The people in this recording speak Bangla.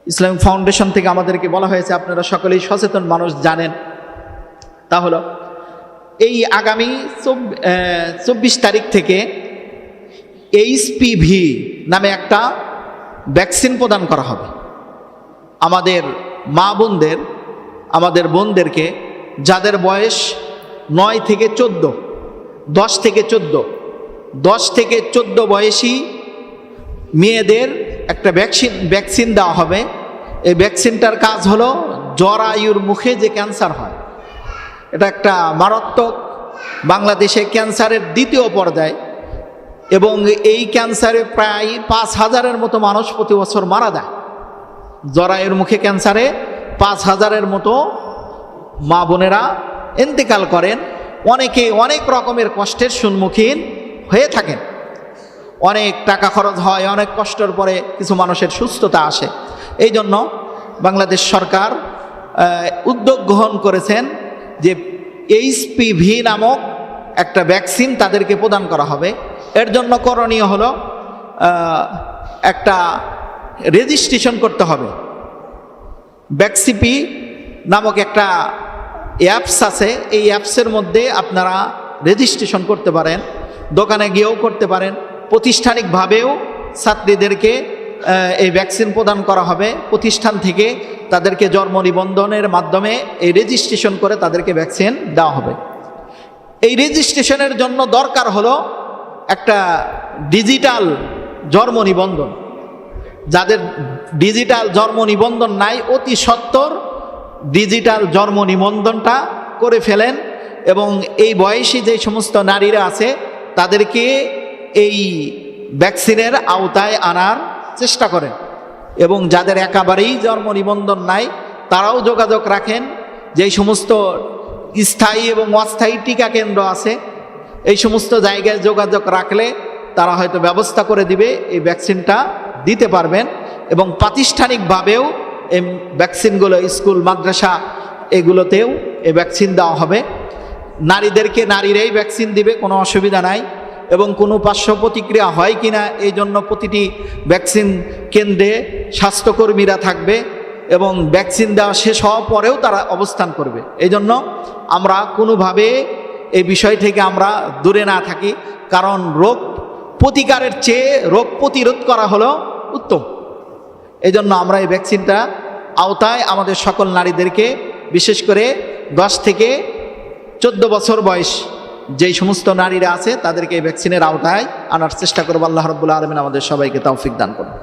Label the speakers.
Speaker 1: ইসলামিক ফাউন্ডেশন থেকে আমাদেরকে বলা হয়েছে, আপনারা সকলেই সচেতন মানুষ জানেন, তা হলো এই আগামী 24 তারিখ থেকে HPV নামে একটা ভ্যাকসিন প্রদান করা হবে আমাদের মা বোনদের, আমাদের বোনদেরকে, যাদের বয়স 9 থেকে 14, 10 থেকে 14, 10 থেকে 14 বয়সী মেয়েদের একটা ভ্যাকসিন দেওয়া হবে। এই ভ্যাকসিনটার কাজ হলো জরায়ুর মুখে যে ক্যান্সার হয়, এটা একটা মারাত্মক, বাংলাদেশে ক্যান্সারের দ্বিতীয় পর্যায়ে, এবং এই ক্যান্সারে প্রায় 5000-এর মতো মানুষ প্রতি বছর মারা যায়। জরায়ুর মুখে ক্যান্সারে 5000-এর মতো মা বোনেরা ইন্তেকাল করেন। অনেকে অনেক রকমের কষ্টের সম্মুখীন হয়ে থাকেন, অনেক টাকা খরচ হয়, অনেক কষ্টের পরে কিছু মানুষের সুস্থতা আসে। এই জন্য বাংলাদেশ সরকার উদ্যোগ গ্রহণ করেছেন যে HPV নামক একটা ভ্যাকসিন তাদেরকে প্রদান করা হবে। এর জন্য করণীয় হলো একটা রেজিস্ট্রেশন করতে হবে। ভ্যাকসিপি নামক একটা অ্যাপস আছে, এই অ্যাপসের মধ্যে আপনারা রেজিস্ট্রেশন করতে পারেন, দোকানে গিয়েও করতে পারেন, প্রতিষ্ঠানিকভাবেও ছাত্রীদেরকে এই ভ্যাকসিন প্রদান করা হবে। প্রতিষ্ঠান থেকে তাদেরকে জন্ম নিবন্ধনের মাধ্যমে এই রেজিস্ট্রেশন করে তাদেরকে ভ্যাকসিন দেওয়া হবে। এই রেজিস্ট্রেশনের জন্য দরকার হলো একটা ডিজিটাল জন্ম নিবন্ধন। যাদের ডিজিটাল জন্ম নিবন্ধন নাই, অতি সত্বর ডিজিটাল জন্ম নিবন্ধনটা করে ফেলেন, এবং এই বয়সী যে সমস্ত নারীরা আছে তাদেরকে এই ভ্যাকসিনের আওতায় আনার চেষ্টা করেন। এবং যাদের একেবারেই জন্ম নিবন্ধন নাই তারাও যোগাযোগ রাখেন। যেই সমস্ত স্থায়ী এবং অস্থায়ী টিকা কেন্দ্র আছে, এই সমস্ত জায়গায় যোগাযোগ রাখলে তারা হয়তো ব্যবস্থা করে দিবে, এই ভ্যাকসিনটা দিতে পারবেন। এবং প্রাতিষ্ঠানিকভাবেও এই ভ্যাকসিনগুলো স্কুল মাদ্রাসা এগুলোতেও এই ভ্যাকসিন দেওয়া হবে। নারীদেরকে নারীরাই ভ্যাকসিন দিবে, কোনো অসুবিধা নাই। এবং কোনো পার্শ্ব প্রতিক্রিয়া হয় কি না এই জন্য প্রতিটি ভ্যাকসিন কেন্দ্রে স্বাস্থ্যকর্মীরা থাকবে, এবং ভ্যাকসিন দেওয়া শেষ হওয়ার পরেও তারা অবস্থান করবে। এই জন্য আমরা কোনোভাবে এই বিষয় থেকে আমরা দূরে না থাকি, কারণ রোগ প্রতিকারের চেয়ে রোগ প্রতিরোধ করা হলো উত্তম। এই জন্য আমরা এই ভ্যাকসিনটা আওতায় আমাদের সকল নারীদেরকে, বিশেষ করে 10 থেকে 14 বছর বয়স যেই সমস্ত নারীরা আছে তাদেরকে এই ভ্যাকসিনের আওতায় আনার চেষ্টা করব। আল্লাহ রাব্বুল আলামিন আমাদের সবাইকে তৌফিক দান করুন।